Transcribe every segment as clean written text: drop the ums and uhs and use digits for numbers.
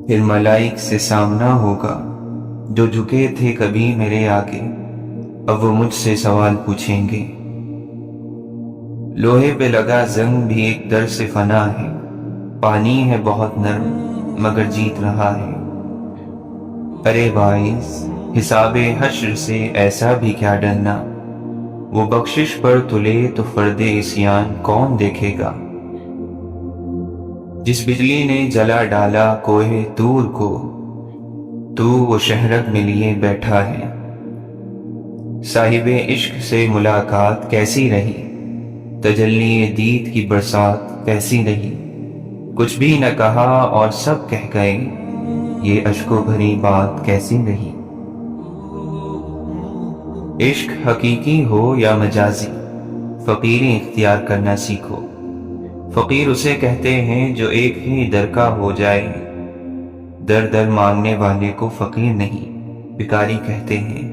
پھر ملائک سے سامنا ہوگا جو جھکے تھے کبھی میرے آگے، اب وہ مجھ سے سوال پوچھیں گے۔ لوہے پہ لگا زنگ بھی ایک در سے فنا ہے، پانی ہے بہت نرم مگر جیت رہا ہے۔ ارے باعث حساب حشر سے ایسا بھی کیا ڈرنا، وہ بخشش پر تلے تو فرد عصیان کون دیکھے گا۔ جس بجلی نے جلا ڈالا کوہ طور کو، تو وہ شہرک میں لیے بیٹھا ہے۔ صاحب عشق سے ملاقات کیسی رہی، تجلی دید کی برسات کیسی رہی۔ کچھ بھی نہ کہا اور سب کہہ گئے، یہ اشکوں بھری بات کیسی رہی۔ عشق حقیقی ہو یا مجازی، فقیری اختیار کرنا سیکھو۔ فقیر اسے کہتے ہیں جو ایک ہی در کا ہو جائے، در در مانگنے والے کو فقیر نہیں بھکاری کہتے ہیں۔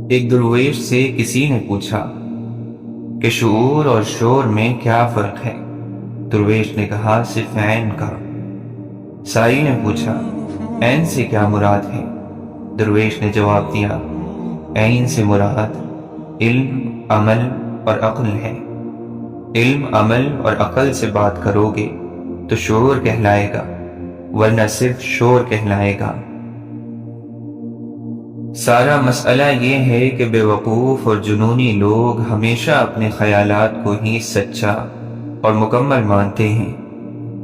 ایک درویش سے کسی نے پوچھا کہ شعور اور شور میں کیا فرق ہے؟ درویش نے کہا صرف عین کا۔ سائی نے پوچھا عین سے کیا مراد ہے؟ درویش نے جواب دیا عین سے مراد علم، عمل اور عقل ہے۔ علم، عمل اور عقل سے بات کرو گے تو شعور کہلائے گا، ورنہ صرف شور کہلائے گا۔ سارا مسئلہ یہ ہے کہ بے وقوف اور جنونی لوگ ہمیشہ اپنے خیالات کو ہی سچا اور مکمل مانتے ہیں،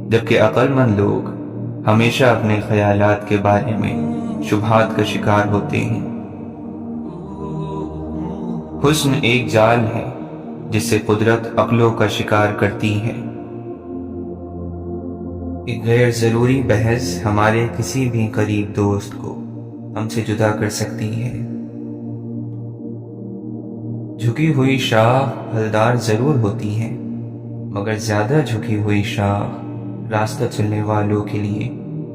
جبکہ عقل مند لوگ ہمیشہ اپنے خیالات کے بارے میں شبہات کا شکار ہوتے ہیں۔ حسن ایک جال ہے جس سے قدرت عقلوں کا شکار کرتی ہے۔ ایک غیر ضروری بحث ہمارے کسی بھی قریب دوست کو ہم سے جدا کر سکتی ہے۔ جھکی ہوئی شاخ پھلدار ضرور ہوتی ہے، مگر زیادہ جھکی ہوئی شاخ راستہ چلنے والوں کے لیے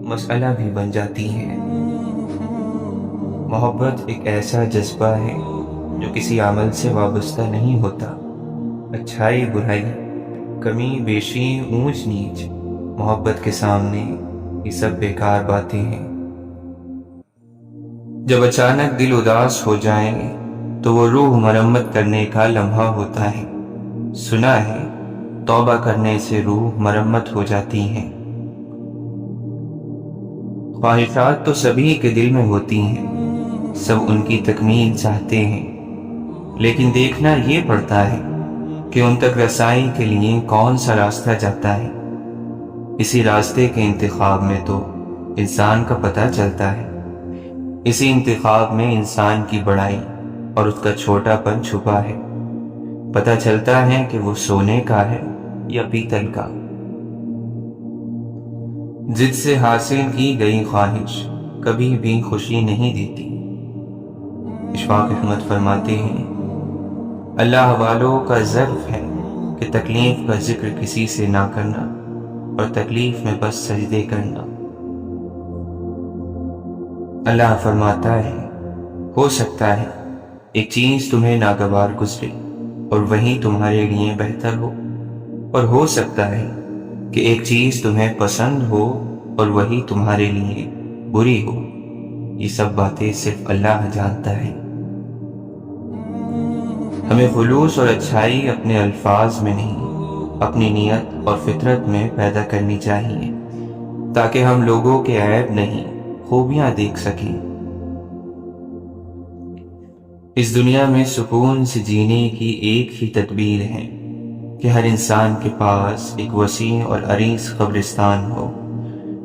مسئلہ بھی بن جاتی ہے۔ محبت ایک ایسا جذبہ ہے جو کسی عمل سے وابستہ نہیں ہوتا۔ اچھائی، برائی، کمی بیشی، اونچ نیچ، محبت کے سامنے یہ سب بیکار باتیں ہیں۔ جب اچانک دل اداس ہو جائے تو وہ روح مرمت کرنے کا لمحہ ہوتا ہے۔ سنا ہے توبہ کرنے سے روح مرمت ہو جاتی ہے۔ خواہشات تو سبھی کے دل میں ہوتی ہیں، سب ان کی تکمیل چاہتے ہیں، لیکن دیکھنا یہ پڑتا ہے کہ ان تک رسائی کے لیے کون سا راستہ جاتا ہے۔ اسی راستے کے انتخاب میں تو انسان کا پتہ چلتا ہے۔ اسی انتخاب میں انسان کی بڑائی اور اس کا چھوٹا پن چھپا ہے۔ پتہ چلتا ہے کہ وہ سونے کا ہے یا پیتل کا۔ ضد سے حاصل کی گئی خواہش کبھی بھی خوشی نہیں دیتی۔ اشفاق احمد فرماتے ہیں اللہ والوں کا ضرف ہے کہ تکلیف کا ذکر کسی سے نہ کرنا اور تکلیف میں بس سجدے کرنا۔ اللہ فرماتا ہے ہو سکتا ہے ایک چیز تمہیں ناگوار گزرے اور وہی تمہارے لیے بہتر ہو، اور ہو سکتا ہے کہ ایک چیز تمہیں پسند ہو اور وہی تمہارے لیے بری ہو۔ یہ سب باتیں صرف اللہ جانتا ہے۔ ہمیں خلوص اور اچھائی اپنے الفاظ میں نہیں، اپنی نیت اور فطرت میں پیدا کرنی چاہیے، تاکہ ہم لوگوں کے عیب نہیں خوبیاں دیکھ سکیں۔ اس دنیا میں سکون سے جینے کی ایک ہی تدبیر ہے کہ ہر انسان کے پاس ایک وسیع اور عریض قبرستان ہو،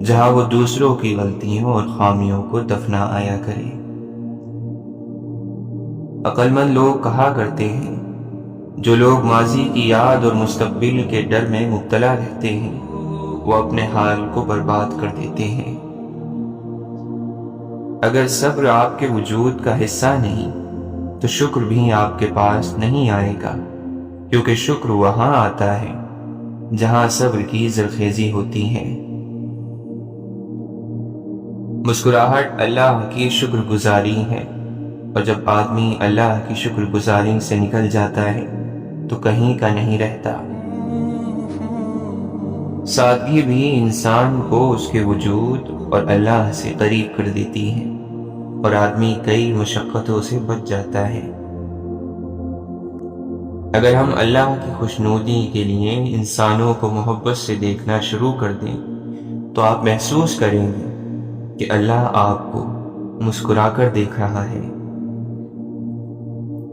جہاں وہ دوسروں کی غلطیوں اور خامیوں کو دفنا آیا کرے۔ عقل مند لوگ کہا کرتے ہیں جو لوگ ماضی کی یاد اور مستقبل کے ڈر میں مبتلا رہتے ہیں وہ اپنے حال کو برباد کر دیتے ہیں۔ اگر صبر آپ کے وجود کا حصہ نہیں تو شکر بھی آپ کے پاس نہیں آئے گا، کیونکہ شکر وہاں آتا ہے جہاں صبر کی زرخیزی ہوتی ہے۔ مسکراہٹ اللہ کی شکر گزاری ہے، اور جب آدمی اللہ کی شکر گزاری سے نکل جاتا ہے تو کہیں کا نہیں رہتا۔ سادگی بھی انسان کو اس کے وجود اور اللہ سے قریب کر دیتی ہے اور آدمی کئی مشقتوں سے بچ جاتا ہے۔ اگر ہم اللہ کی خوشنودی کے لیے انسانوں کو محبت سے دیکھنا شروع کر دیں تو آپ محسوس کریں گے کہ اللہ آپ کو مسکرا کر دیکھ رہا ہے۔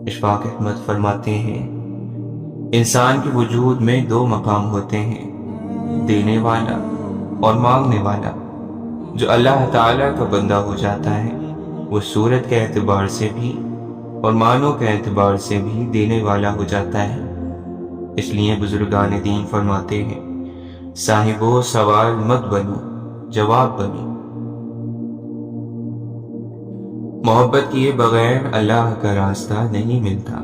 اشفاق احمد فرماتے ہیں، انسان کے وجود میں دو مقام ہوتے ہیں، دینے والا اور مانگنے والا۔ جو اللہ تعالیٰ کا بندہ ہو جاتا ہے وہ صورت کے اعتبار سے بھی اور معنوں کے اعتبار سے بھی دینے والا ہو جاتا ہے۔ اس لیے بزرگان دین فرماتے ہیں، صاحبو سوال مت بنو، جواب بنو۔ محبت کیے بغیر اللہ کا راستہ نہیں ملتا۔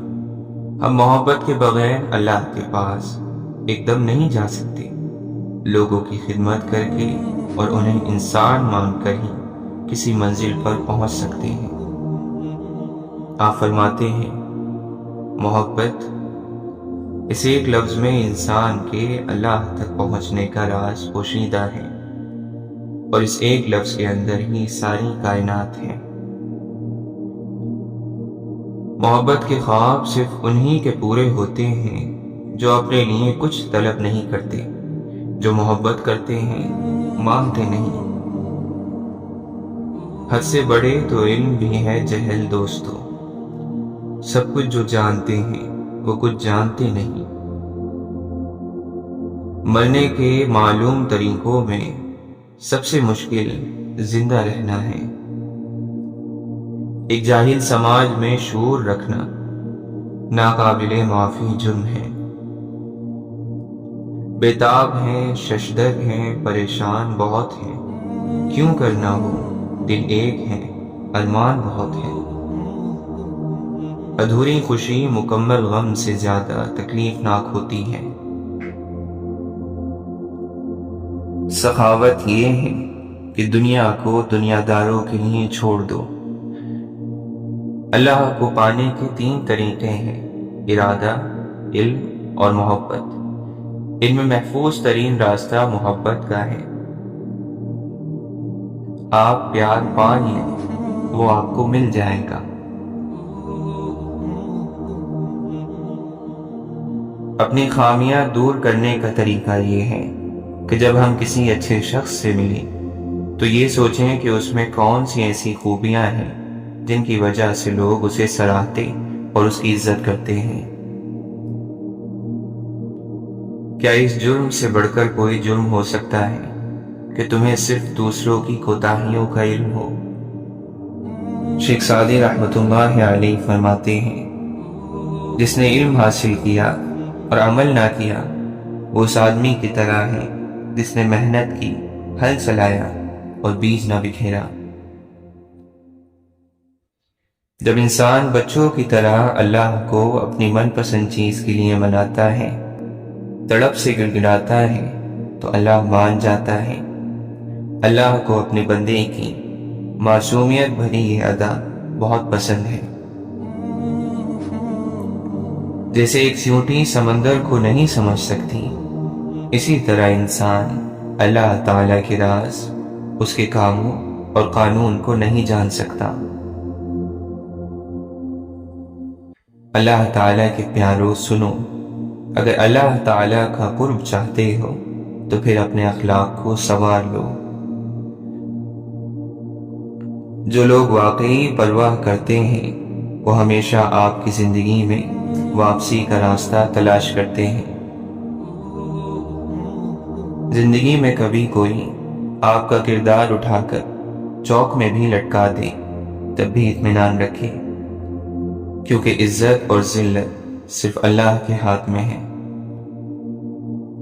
ہم محبت کے بغیر اللہ کے پاس ایک دم نہیں جا سکتے۔ لوگوں کی خدمت کر کے اور انہیں انسان مان کر ہی کسی منزل پر پہنچ سکتے ہیں۔ آپ فرماتے ہیں، محبت اس ایک لفظ میں انسان کے اللہ تک پہنچنے کا راز پوشیدہ ہے، اور اس ایک لفظ کے اندر ہی ساری کائنات ہے۔ محبت کے خواب صرف انہی کے پورے ہوتے ہیں جو اپنے لیے کچھ طلب نہیں کرتے، جو محبت کرتے ہیں مانگتے نہیں۔ حد سے بڑے تو علم بھی ہے جہل دوستو، سب کچھ جو جانتے ہیں وہ کچھ جانتے نہیں۔ مرنے کے معلوم طریقوں میں سب سے مشکل زندہ رہنا ہے۔ ایک جاہل سماج میں شعور رکھنا ناقابل معافی جرم ہے۔ بےتاب ہیں، ششدر ہیں، پریشان بہت ہیں، کیوں کرنا ہو دل ایک ہے، ارمان بہت ہے۔ ادھوری خوشی مکمل غم سے زیادہ تکلیف ناک ہوتی ہے۔ سخاوت یہ ہے کہ دنیا کو دنیا داروں کے لیے چھوڑ دو۔ اللہ کو پانے کے 3 طریقے ہیں، ارادہ، علم اور محبت۔ ان میں محفوظ ترین راستہ محبت کا ہے۔ آپ پیار پا لیں، وہ آپ کو مل جائے گا۔ اپنی خامیاں دور کرنے کا طریقہ یہ ہے کہ جب ہم کسی اچھے شخص سے ملیں تو یہ سوچیں کہ اس میں کون سی ایسی خوبیاں ہیں جن کی وجہ سے لوگ اسے سراہتے اور اس کی عزت کرتے ہیں۔ کیا اس جرم سے بڑھ کر کوئی جرم ہو سکتا ہے کہ تمہیں صرف دوسروں کی کوتاہیوں کا علم ہو؟ شیخ سعدی رحمۃ اللہ علیہ فرماتے ہیں، جس نے علم حاصل کیا اور عمل نہ کیا وہ اس آدمی کی طرح ہے جس نے محنت کی، ہل چلایا اور بیج نہ بکھیرا۔ جب انسان بچوں کی طرح اللہ کو اپنی من پسند چیز کے لیے مناتا ہے، تڑپ سے گڑگڑاتا ہے تو اللہ مان جاتا ہے۔ اللہ کو اپنے بندے کی معصومیت بھری یہ ادا بہت پسند ہے۔ جیسے ایک چیونٹی سمندر کو نہیں سمجھ سکتی، اسی طرح انسان اللہ تعالیٰ کے راز، اس کے کاموں اور قانون کو نہیں جان سکتا۔ اللہ تعالیٰ کے پیارو سنو، اگر اللہ تعالیٰ کا قرب چاہتے ہو تو پھر اپنے اخلاق کو سنوار لو۔ جو لوگ واقعی پرواہ کرتے ہیں وہ ہمیشہ آپ کی زندگی میں واپسی کا راستہ تلاش کرتے ہیں۔ زندگی میں کبھی کوئی آپ کا کردار اٹھا کر چوک میں بھی لٹکا دے تب بھی اطمینان رکھے، کیونکہ عزت اور ذلت صرف اللہ کے ہاتھ میں ہے۔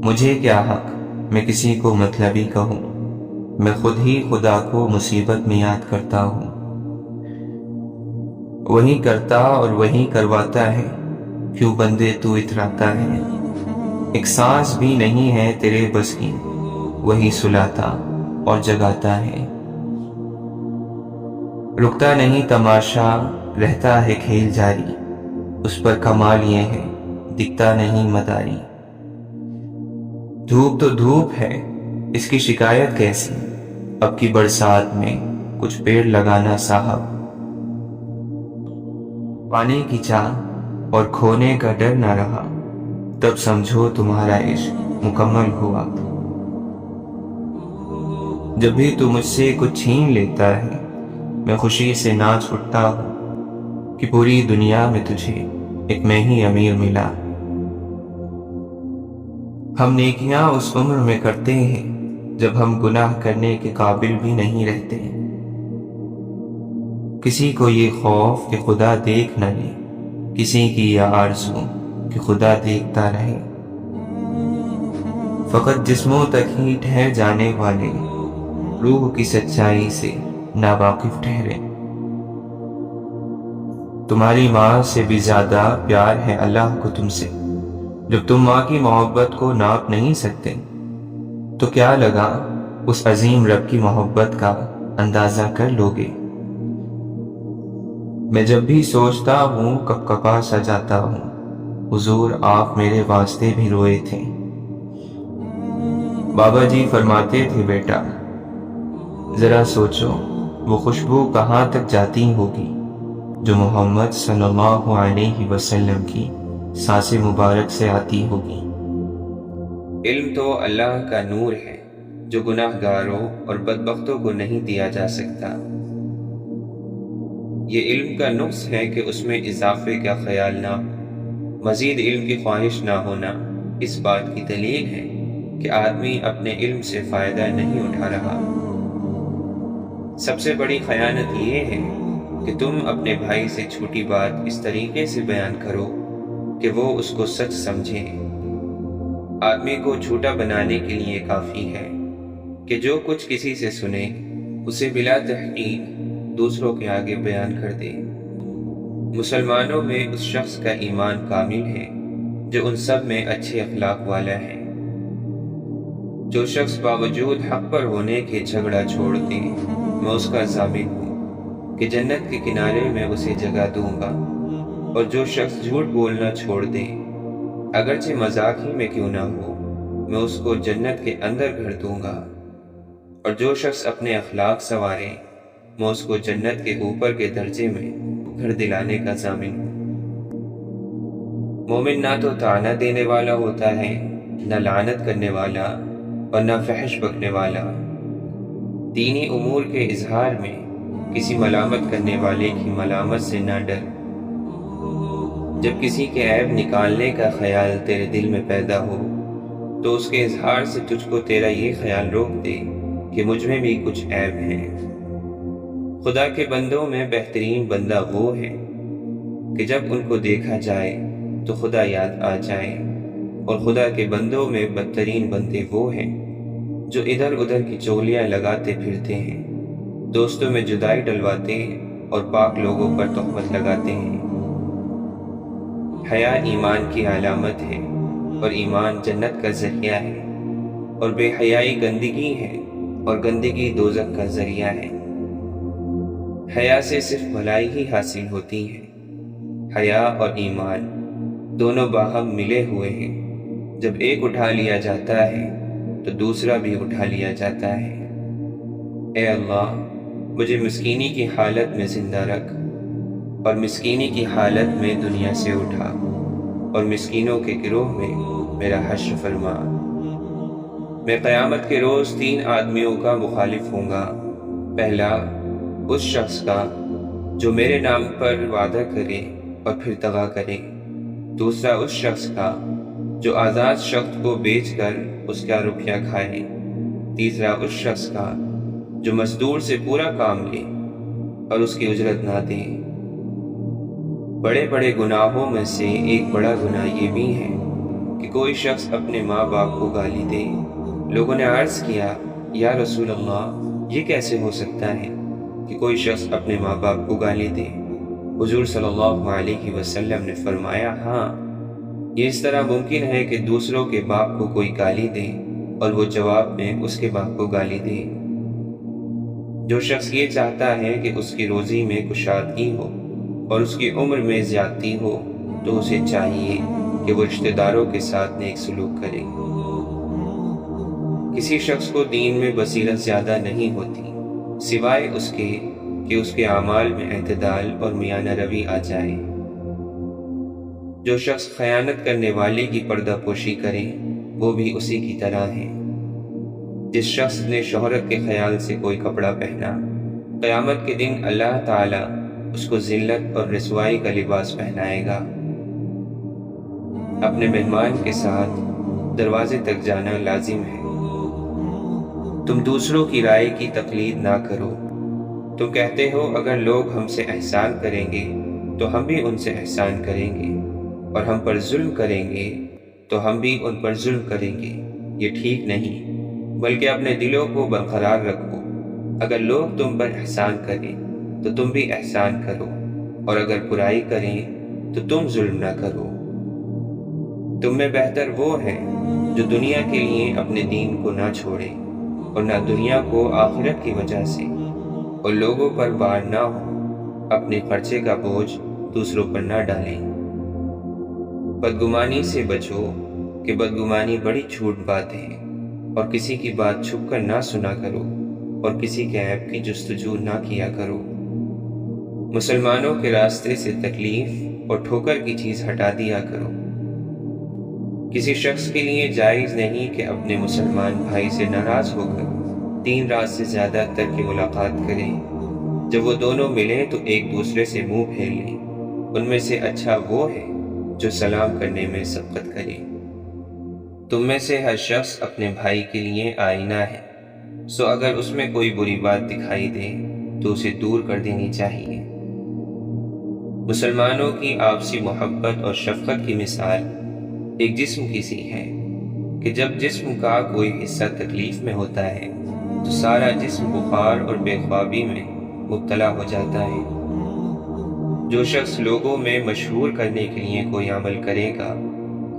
مجھے کیا حق میں کسی کو مطلبی کہوں، میں خود ہی خدا کو مصیبت میں یاد کرتا ہوں۔ وہی کرتا اور وہی کرواتا ہے، کیوں بندے تو اتراتا ہے۔ ایک سانس بھی نہیں ہے تیرے بس کی، وہی سلاتا اور جگاتا ہے۔ رکتا نہیں تماشا، رہتا ہے کھیل جاری، اس پر کمال یہ ہے دکھتا نہیں مداری۔ دھوپ تو دھوپ ہے، اس کی شکایت کیسی؟ اب کی برسات میں کچھ پیڑ لگانا صاحب۔ پانے کی چاہ اور کھونے کا ڈر نہ رہا، تب سمجھو تمہارا عشق مکمل ہوا۔ جب بھی تو مجھ سے کچھ چھین لیتا ہے، میں خوشی سے ناچ اٹھتا ہوں کہ پوری دنیا میں تجھے ایک میں ہی امیر ملا۔ ہم نیکیاں اس عمر میں کرتے ہیں جب ہم گناہ کرنے کے قابل بھی نہیں رہتے۔ کسی کو یہ خوف کہ خدا دیکھ نہ لے، کسی کی یہ آرزو کہ خدا دیکھتا رہے۔ فقط جسموں تک ہی ٹھہر جانے والے روح کی سچائی سے ناواقف ٹھہرے۔ تمہاری ماں سے بھی زیادہ پیار ہے اللہ کو تم سے۔ جب تم ماں کی محبت کو ناپ نہیں سکتے تو کیا لگا اس عظیم رب کی محبت کا اندازہ کر لو گے۔ میں جب بھی سوچتا ہوں کب کپا سا جاتا ہوں، حضور آپ میرے واسطے بھی روئے تھے۔ بابا جی فرماتے تھے بیٹا ذرا سوچو وہ خوشبو کہاں تک جاتی ہوگی جو محمد صلی اللہ علیہ وسلم کی سانس مبارک سے آتی ہوگی۔ علم تو اللہ کا نور ہے جو گناہ گاروں اور بدبختوں کو نہیں دیا جا سکتا۔ یہ علم کا نقص ہے کہ اس میں اضافے کا خیال نہ ہو۔ مزید علم کی خواہش نہ ہونا اس بات کی دلیل ہے کہ آدمی اپنے علم سے فائدہ نہیں اٹھا رہا۔ سب سے بڑی خیانت یہ ہے کہ تم اپنے بھائی سے چھوٹی بات اس طریقے سے بیان کرو کہ وہ اس کو سچ سمجھے۔ آدمی کو جھوٹا بنانے کے لیے کافی ہے کہ جو کچھ کسی سے سنے اسے بلا تحقیق دوسروں کے آگے بیان کر دے۔ مسلمانوں میں اس شخص کا ایمان کامل ہے جو ان سب میں اچھے اخلاق والا ہے۔ جو شخص باوجود حق پر ہونے کے جھگڑا چھوڑ دے، میں اس کا ضامن ہوں کہ جنت کے کنارے میں اسے جگہ دوں گا۔ اور جو شخص جھوٹ بولنا چھوڑ دے، اگرچہ مذاق ہی میں کیوں نہ ہو، میں اس کو جنت کے اندر گھر دوں گا۔ اور جو شخص اپنے اخلاق سنوارے، میں اس کو جنت کے اوپر کے درجے میں گھر دلانے کا ضامن ہوں۔ مومن نہ تو طعنہ دینے والا ہوتا ہے، نہ لعنت کرنے والا اور نہ فحش بکنے والا۔ دینی امور کے اظہار میں کسی ملامت کرنے والے کی ملامت سے نہ ڈر۔ جب کسی کے عیب نکالنے کا خیال تیرے دل میں پیدا ہو تو اس کے اظہار سے تجھ کو تیرا یہ خیال روک دے کہ مجھ میں بھی کچھ عیب ہیں۔ خدا کے بندوں میں بہترین بندہ وہ ہے کہ جب ان کو دیکھا جائے تو خدا یاد آ جائے، اور خدا کے بندوں میں بدترین بندے وہ ہیں جو ادھر ادھر کی چولیاں لگاتے پھرتے ہیں، دوستوں میں جدائی ڈلواتے ہیں اور پاک لوگوں پر تہمت لگاتے ہیں۔ حیا ایمان کی علامت ہے اور ایمان جنت کا ذریعہ ہے، اور بے حیائی گندگی ہے اور گندگی دوزخ کا ذریعہ ہے۔ حیا سے صرف بھلائی ہی حاصل ہوتی ہے۔ حیا اور ایمان دونوں باہم ملے ہوئے ہیں، جب ایک اٹھا لیا جاتا ہے تو دوسرا بھی اٹھا لیا جاتا ہے۔ اے اللہ مجھے مسکینی کی حالت میں زندہ رکھ، اور مسکینی کی حالت میں دنیا سے اٹھا، اور مسکینوں کے گروہ میں میرا حشر فرما۔ میں قیامت کے روز 3 آدمیوں کا مخالف ہوں گا۔ پہلا اس شخص کا جو میرے نام پر وعدہ کرے اور پھر دغا کرے، دوسرا اس شخص کا جو آزاد شخص کو بیچ کر اس کا روپیہ کھائے، تیسرا اس شخص کا جو مزدور سے پورا کام لے اور اس کی اجرت نہ دے۔ بڑے بڑے گناہوں میں سے ایک بڑا گناہ یہ بھی ہے کہ کوئی شخص اپنے ماں باپ کو گالی دے۔ لوگوں نے عرض کیا یا رسول اللہ یہ کیسے ہو سکتا ہے کہ کوئی شخص اپنے ماں باپ کو گالی دے؟ حضور صلی اللہ علیہ وسلم نے فرمایا ہاں، یہ اس طرح ممکن ہے کہ دوسروں کے باپ کو کوئی گالی دے اور وہ جواب میں اس کے باپ کو گالی دے۔ جو شخص یہ چاہتا ہے کہ اس کی روزی میں کشادگی ہو اور اس کی عمر میں زیادتی ہو تو اسے چاہیے کہ وہ رشتہ داروں کے ساتھ نیک سلوک کرے۔ کسی شخص کو دین میں بصیرت زیادہ نہیں ہوتی سوائے اس کے کہ اس کے اعمال میں اعتدال اور میانہ روی آ جائے۔ جو شخص خیانت کرنے والے کی پردہ پوشی کرے وہ بھی اسی کی طرح ہے۔ جس شخص نے شہرت کے خیال سے کوئی کپڑا پہنا، قیامت کے دن اللہ تعالی اس کو ذلت اور رسوائی کا لباس پہنائے گا۔ اپنے مہمان کے ساتھ دروازے تک جانا لازم ہے۔ تم دوسروں کی رائے کی تقلید نہ کرو۔ تم کہتے ہو اگر لوگ ہم سے احسان کریں گے تو ہم بھی ان سے احسان کریں گے، اور ہم پر ظلم کریں گے تو ہم بھی ان پر ظلم کریں گے۔ یہ ٹھیک نہیں، بلکہ اپنے دلوں کو برقرار رکھو۔ اگر لوگ تم پر احسان کریں تو تم بھی احسان کرو، اور اگر برائی کریں تو تم ظلم نہ کرو۔ تم میں بہتر وہ ہے جو دنیا کے لیے اپنے دین کو نہ چھوڑے، اور نہ دنیا کو آخرت کی وجہ سے، اور لوگوں پر بار نہ ہو، اپنے خرچے کا بوجھ دوسروں پر نہ ڈالیں۔ بدگمانی سے بچو کہ بدگمانی بڑی چھوٹ بات ہے، اور کسی کی بات چھپ کر نہ سنا کرو، اور کسی کے عیب کی جستجو نہ کیا کرو۔ مسلمانوں کے راستے سے تکلیف اور ٹھوکر کی چیز ہٹا دیا کرو۔ کسی شخص کے لیے جائز نہیں کہ اپنے مسلمان بھائی سے ناراض ہو کر 3 رات سے زیادہ تک کی ملاقات کریں۔ جب وہ دونوں ملیں تو ایک دوسرے سے منہ پھیر لیں۔ ان میں سے اچھا وہ ہے جو سلام کرنے میں سبقت کرے۔ تم میں سے ہر شخص اپنے بھائی کے لیے آئینہ ہے، سو اگر اس میں کوئی بری بات دکھائی دے تو اسے دور کر دینی چاہیے۔ مسلمانوں کی آپسی محبت اور شفقت کی مثال ایک جسم کی سی ہے کہ جب جسم کا کوئی حصہ تکلیف میں ہوتا ہے تو سارا جسم بخار اور بے خوابی میں مبتلا ہو جاتا ہے۔ جو شخص لوگوں میں مشہور کرنے کے لیے کوئی عمل کرے گا،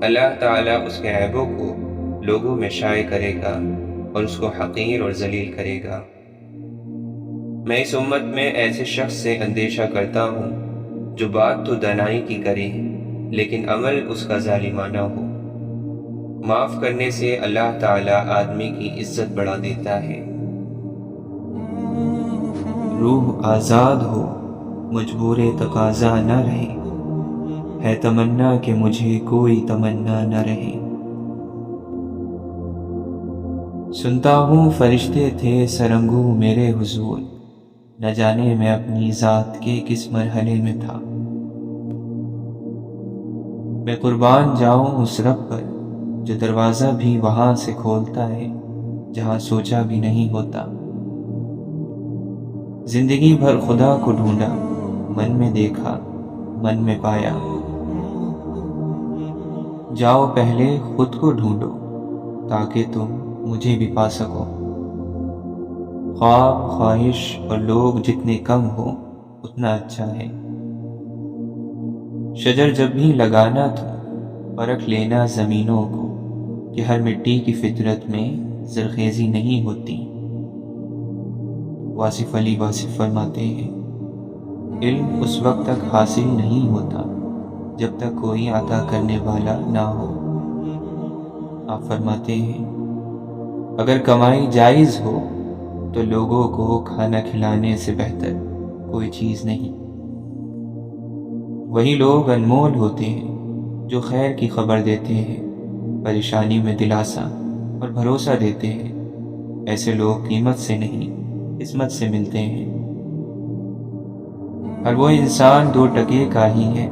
اللہ تعالیٰ اس کے عیبوں کو لوگوں میں شائع کرے گا اور اس کو حقیر اور ذلیل کرے گا۔ میں اس امت میں ایسے شخص سے اندیشہ کرتا ہوں جو بات تو دانائی کی کرے لیکن عمل اس کا ظالمانہ ہو۔ معاف کرنے سے اللہ تعالیٰ آدمی کی عزت بڑھا دیتا ہے۔ روح آزاد ہو، مجبور تقاضا نہ رہے، ہے تمنا کہ مجھے کوئی تمنا نہ رہے۔ سنتا ہوں فرشتے تھے سرنگو میرے حضور، نہ جانے میں اپنی ذات کے کس مرحلے میں تھا۔ میں قربان جاؤں اس رب پر جو دروازہ بھی وہاں سے کھولتا ہے جہاں سوچا بھی نہیں ہوتا۔ زندگی بھر خدا کو ڈھونڈا، من میں دیکھا، من میں پایا۔ جاؤ پہلے خود کو ڈھونڈو تاکہ تم مجھے بھی پا سکو۔ خواب، خواہش اور لوگ جتنے کم ہو اتنا اچھا ہے۔ شجر جب بھی لگانا تو پرکھ لینا زمینوں کو کہ ہر مٹی کی فطرت میں زرخیزی نہیں ہوتی۔ واصف علی واصف فرماتے ہیں علم اس وقت تک حاصل نہیں ہوتا جب تک کوئی عطا کرنے والا نہ ہو۔ آپ فرماتے ہیں اگر کمائی جائز ہو تو لوگوں کو کھانا کھلانے سے بہتر کوئی چیز نہیں۔ وہی لوگ انمول ہوتے ہیں جو خیر کی خبر دیتے ہیں، پریشانی میں دلاسا اور بھروسہ دیتے ہیں۔ ایسے لوگ قیمت سے نہیں عظمت سے ملتے ہیں۔ ہر وہ انسان 2 ٹکے کا ہی ہے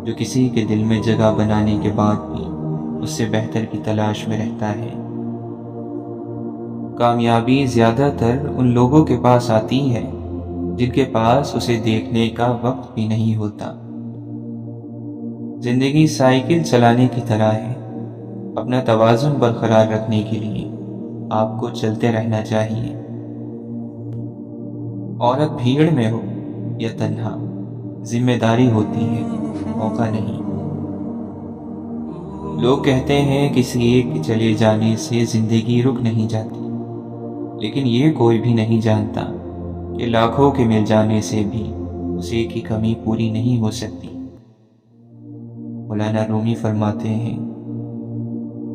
جو کسی کے دل میں جگہ بنانے کے بعد بھی اس سے بہتر کی تلاش میں رہتا ہے۔ کامیابی زیادہ تر ان لوگوں کے پاس آتی ہے جن کے پاس اسے دیکھنے کا وقت بھی نہیں ہوتا۔ زندگی سائیکل چلانے کی طرح ہے، اپنا توازن برقرار رکھنے کے لیے آپ کو چلتے رہنا چاہیے۔ عورت بھیڑ میں ہو یا تنہا، ذمہ داری ہوتی ہے، موقع نہیں۔ لوگ کہتے ہیں کسی ایک کے چلے جانے سے زندگی رک نہیں جاتی، لیکن یہ کوئی بھی نہیں جانتا کہ لاکھوں کے مل جانے سے بھی اس ایک کی کمی پوری نہیں ہو سکتی۔ مولانا رومی فرماتے ہیں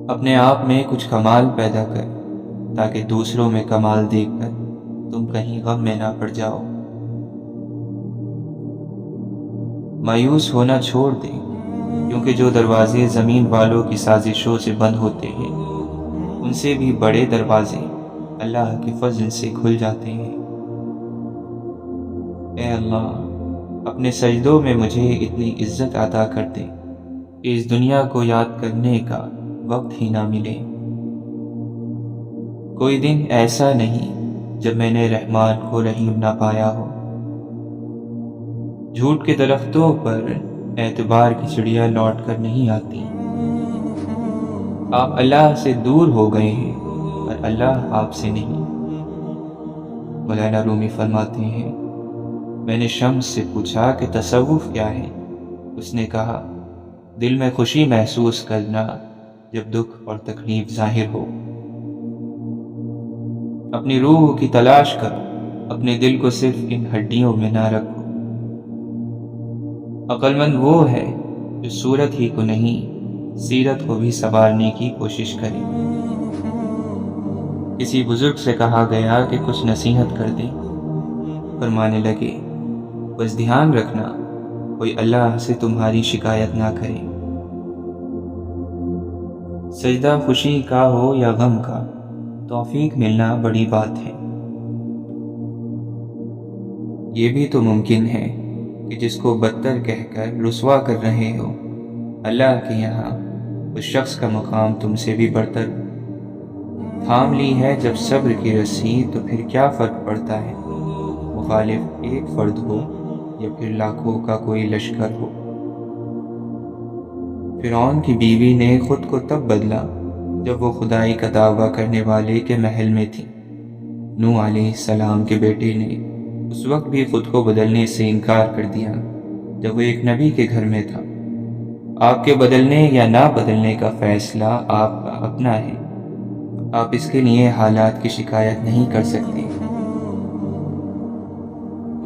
اپنے آپ میں کچھ کمال پیدا کر تاکہ دوسروں میں کمال دیکھ کر تم کہیں غم میں نہ پڑ جاؤ۔ مایوس ہونا چھوڑ دیں، کیونکہ جو دروازے زمین والوں کی سازشوں سے بند ہوتے ہیں ان سے بھی بڑے دروازے اللہ کے فضل سے کھل جاتے ہیں۔ اے اللہ، اپنے سجدوں میں مجھے اتنی عزت عطا کر دے کہ اس دنیا کو یاد کرنے کا وقت ہی نہ ملے۔ کوئی دن ایسا نہیں جب میں نے رحمان کو رحیم نہ پایا ہو۔ جھوٹ کے درختوں پر اعتبار کی چڑیا لوٹ کر نہیں آتی۔ آپ اللہ سے دور ہو گئے ہیں اور اللہ آپ سے نہیں۔ مولانا رومی فرماتے ہیں، میں نے شمس سے پوچھا کہ تصوف کیا ہے؟ اس نے کہا، دل میں خوشی محسوس کرنا جب دکھ اور تکلیف ظاہر ہو۔ اپنی روح کی تلاش کرو، اپنے دل کو صرف ان ہڈیوں میں نہ رکھو۔ عقل مند وہ ہے جو صورت ہی کو نہیں، سیرت کو بھی سنوارنے کی کوشش کرے۔ کسی بزرگ سے کہا گیا کہ کچھ نصیحت کر دیں، فرمانے لگے، بس دھیان رکھنا کوئی اللہ سے تمہاری شکایت نہ کرے۔ سجدہ خوشی کا ہو یا غم کا، توفیق ملنا بڑی بات ہے۔ یہ بھی تو ممکن ہے کہ جس کو بدتر کہہ کر رسوا کر رہے ہو، اللہ کے یہاں اس شخص کا مقام تم سے بھی برتر ہو۔ تھام لی ہے جب صبر کی رسی تو پھر کیا فرق پڑتا ہے، مخالف ایک فرد ہو یا پھر لاکھوں کا کوئی لشکر ہو۔ فرعون کی بیوی نے خود کو تب بدلا جب وہ خدائی کا دعویٰ کرنے والے کے محل میں تھی۔ نوح علیہ السلام کے بیٹے نے اس وقت بھی خود کو بدلنے سے انکار کر دیا جب وہ ایک نبی کے گھر میں تھا۔ آپ کے بدلنے یا نہ بدلنے کا فیصلہ آپ کا اپنا ہے، آپ اس کے لیے حالات کی شکایت نہیں کر سکتے۔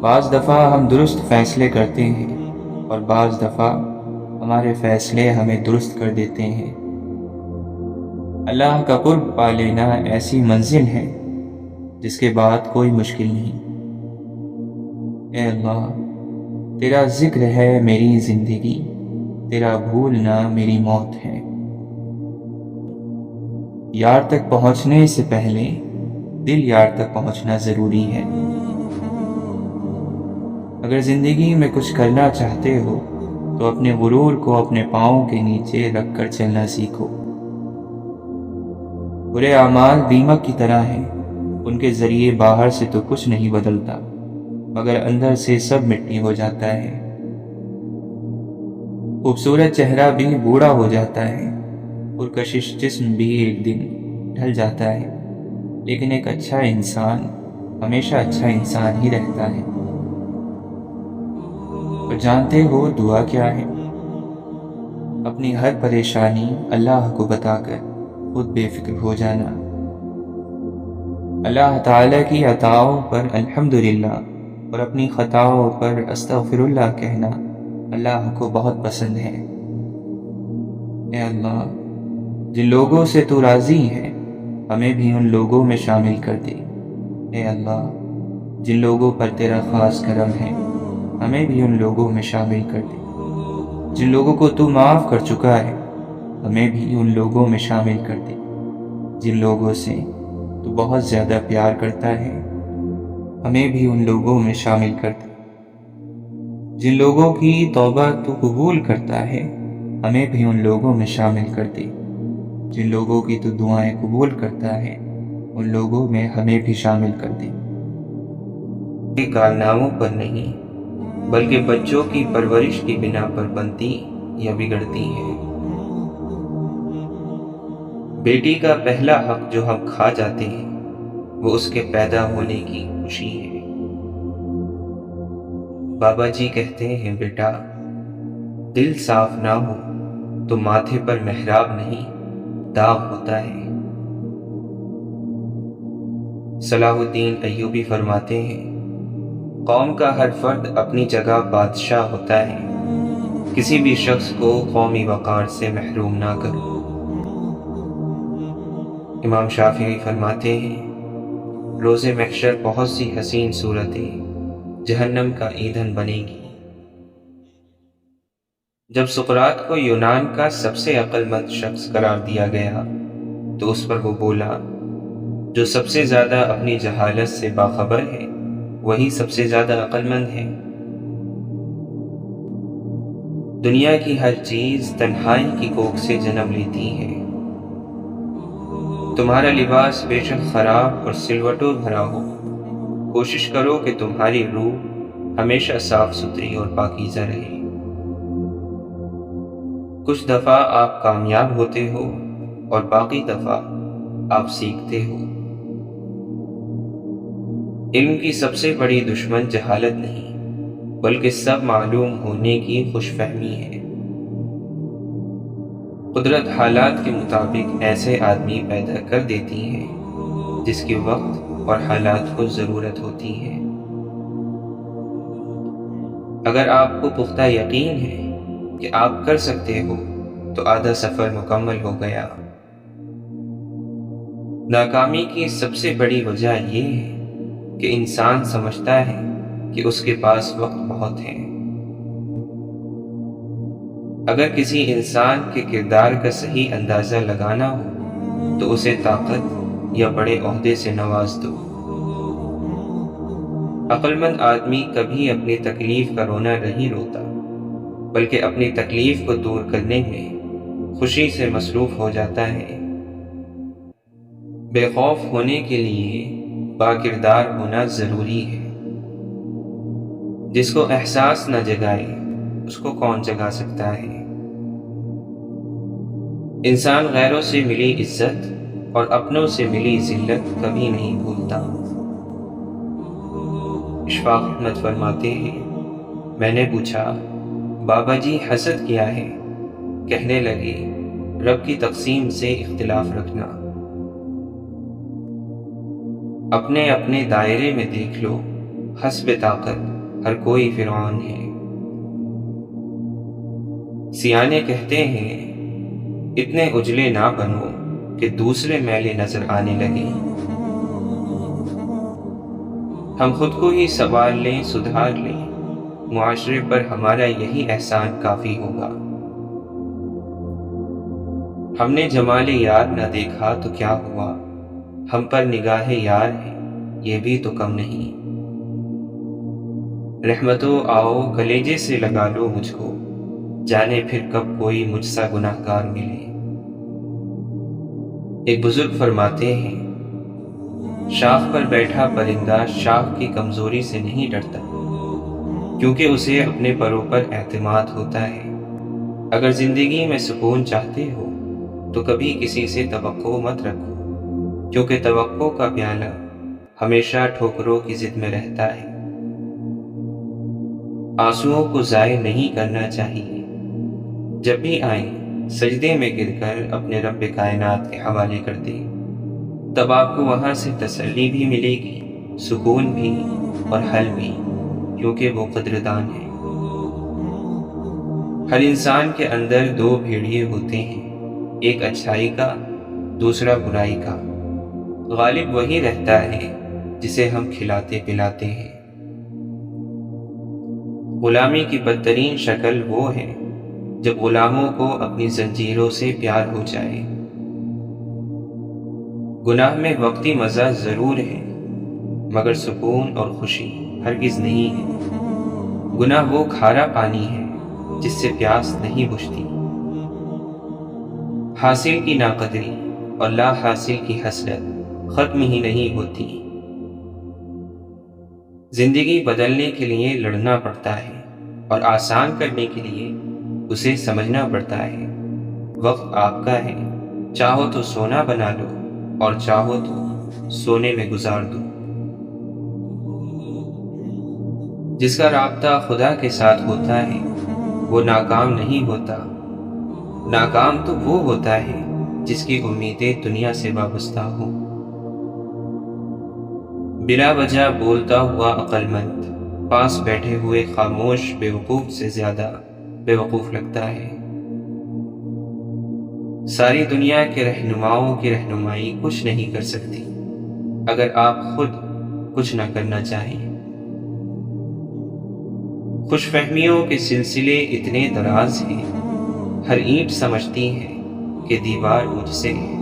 بعض دفعہ ہم درست فیصلے کرتے ہیں اور بعض دفعہ ہمارے فیصلے ہمیں درست کر دیتے ہیں۔ اللہ کا قرب پا لینا ایسی منزل ہے جس کے بعد کوئی مشکل نہیں۔ اے اللہ، تیرا ذکر ہے میری زندگی، تیرا بھولنا میری موت ہے۔ یار تک پہنچنے سے پہلے دل یار تک پہنچنا ضروری ہے۔ اگر زندگی میں کچھ کرنا چاہتے ہو تو اپنے غرور کو اپنے پاؤں کے نیچے رکھ کر چلنا سیکھو۔ برے اعمال دیمک کی طرح ہیں، ان کے ذریعے باہر سے تو کچھ نہیں بدلتا مگر اندر سے سب مٹی ہو جاتا ہے۔ خوبصورت چہرہ بھی بوڑھا ہو جاتا ہے، پرکشش جسم بھی ایک دن ڈھل جاتا ہے، لیکن ایک اچھا انسان ہمیشہ اچھا انسان ہی رہتا ہے۔ اور جانتے ہو دعا کیا ہے؟ اپنی ہر پریشانی اللہ کو بتا کر خود بے فکر ہو جانا۔ اللہ تعالیٰ کی عطاؤں پر الحمدللہ اور اپنی خطاؤں پر استغفر اللہ کہنا اللہ کو بہت پسند ہے۔ اے اللہ، جن لوگوں سے تو راضی ہے ہمیں بھی ان لوگوں میں شامل کر دے۔ اے اللہ، جن لوگوں پر تیرا خاص کرم ہے ہمیں بھی ان لوگوں میں شامل کر دے۔ جن لوگوں کو تو معاف کر چکا ہے ہمیں بھی ان لوگوں میں شامل کر دے۔ جن لوگوں سے تو بہت زیادہ پیار کرتا ہے ہمیں بھی ان لوگوں میں شامل کر دے۔ جن لوگوں کی توبہ تو قبول کرتا ہے ہمیں بھی ان لوگوں میں شامل کر دے۔ جن لوگوں کی تو دعائیں قبول کرتا ہے ان لوگوں میں ہمیں بھی شامل کر دے۔ کارناموں پر نہیں بلکہ بچوں کی پرورش کی بنا پر بنتی یا بگڑتی ہیں۔ بیٹی کا پہلا حق جو ہم کھا جاتے ہیں وہ اس کے پیدا ہونے کی خوشی ہے۔ بابا جی کہتے ہیں، بیٹا دل صاف نہ ہو تو ماتھے پر محراب نہیں داغ ہوتا ہے۔ صلاح الدین ایوبی فرماتے ہیں، قوم کا ہر فرد اپنی جگہ بادشاہ ہوتا ہے، کسی بھی شخص کو قومی وقار سے محروم نہ کرو۔ امام شافعی فرماتے ہیں روز محشر بہت سی حسین صورتیں جہنم کا ایندھن بنے گی۔ جب سقراط کو یونان کا سب سے عقل مند شخص قرار دیا گیا تو اس پر وہ بولا جو سب سے زیادہ اپنی جہالت سے باخبر ہے وہی سب سے زیادہ عقل مند ہے۔ دنیا کی ہر چیز تنہائی کی کوکھ سے جنم لیتی ہے۔ تمہارا لباس بے شک خراب اور سلوٹوں بھرا ہو، کوشش کرو کہ تمہاری روح ہمیشہ صاف ستھری اور پاکیزہ رہے۔ کچھ دفعہ آپ کامیاب ہوتے ہو اور باقی دفعہ آپ سیکھتے ہو۔ علم کی سب سے بڑی دشمن جہالت نہیں بلکہ سب معلوم ہونے کی خوش فہمی ہے۔ قدرت حالات کے مطابق ایسے آدمی پیدا کر دیتی ہے جس کی وقت اور حالات کو ضرورت ہوتی ہے۔ اگر آپ کو پختہ یقین ہے کہ آپ کر سکتے ہو تو آدھا سفر مکمل ہو گیا۔ ناکامی کی سب سے بڑی وجہ یہ ہے کہ انسان سمجھتا ہے کہ اس کے پاس وقت بہت ہے۔ اگر کسی انسان کے کردار کا صحیح اندازہ لگانا ہو تو اسے طاقت یا بڑے عہدے سے نواز دو۔ عقل مند آدمی کبھی اپنی تکلیف کا رونا نہیں روتا بلکہ اپنی تکلیف کو دور کرنے میں خوشی سے مصروف ہو جاتا ہے۔ بے خوف ہونے کے لیے با کردار ہونا ضروری ہے۔ جس کو احساس نہ جگائے اس کو کون جگا سکتا ہے۔ انسان غیروں سے ملی عزت اور اپنوں سے ملی ذلت کبھی نہیں بھولتا۔ اشفاق احمد فرماتے ہیں میں نے پوچھا بابا جی حسد کیا ہے؟ کہنے لگے رب کی تقسیم سے اختلاف رکھنا۔ اپنے اپنے دائرے میں دیکھ لو، حسب طاقت ہر کوئی فرعون ہے۔ سیانے کہتے ہیں اتنے اجلے نہ بنو کہ دوسرے میلے نظر آنے لگے۔ ہم خود کو ہی سنبھال لیں، سدھار لیں، معاشرے پر ہمارا یہی احسان کافی ہوگا۔ ہم نے جمال یار نہ دیکھا تو کیا ہوا، ہم پر نگاہ یار ہے یہ بھی تو کم نہیں۔ رحمتو آؤ کلیجے سے لگا لو مجھ کو، جانے پھر کب کوئی مجھ سا گناہ گار ملے۔ ایک بزرگ فرماتے ہیں شاخ پر بیٹھا پرندہ شاخ کی کمزوری سے نہیں ڈرتا کیونکہ اسے اپنے پروں پر اعتماد ہوتا ہے۔ اگر زندگی میں سکون چاہتے ہو تو کبھی کسی سے توقع مت رکھو کیونکہ توقع کا پیالہ ہمیشہ ٹھوکروں کی ضد میں رہتا ہے۔ آنسوؤں کو ضائع نہیں کرنا چاہیے، جب بھی آئیں سجدے میں گر کر اپنے رب کائنات کے حوالے کر دیں، تب آپ کو وہاں سے تسلی بھی ملے گی، سکون بھی اور حل بھی، کیونکہ وہ قدردان ہے۔ ہر انسان کے اندر دو بھیڑیے ہوتے ہیں، ایک اچھائی کا، دوسرا برائی کا۔ غالب وہی رہتا ہے جسے ہم کھلاتے پلاتے ہیں۔ غلامی کی بدترین شکل وہ ہے جب غلاموں کو اپنی زنجیروں سے پیار ہو جائے۔ گناہ میں وقتی مزہ ضرور ہے مگر سکون اور خوشی ہرگز نہیں ہے۔ گناہ وہ کھارا پانی ہے جس سے پیاس نہیں بجھتی۔ حاصل کی ناقدری اور لا حاصل کی حسرت ختم ہی نہیں ہوتی۔ زندگی بدلنے کے لیے لڑنا پڑتا ہے اور آسان کرنے کے لیے اسے سمجھنا پڑتا ہے۔ وقت آپ کا ہے، چاہو تو سونا بنا لو اور چاہو تو سونے میں گزار دو۔ جس کا رابطہ خدا کے ساتھ ہوتا ہے وہ ناکام نہیں ہوتا۔ ناکام تو وہ ہوتا ہے جس کی امیدیں دنیا سے وابستہ ہوں۔ بلا وجہ بولتا ہوا عقل مند پاس بیٹھے ہوئے خاموش بیوقوف سے زیادہ بیوقوف لگتا ہے۔ ساری دنیا کے رہنماؤں کی رہنمائی کچھ نہیں کر سکتی اگر آپ خود کچھ نہ کرنا چاہیں۔ خوش فہمیوں کے سلسلے اتنے دراز ہیں، ہر اینٹ سمجھتی ہے کہ دیوار مجھ سے ہے۔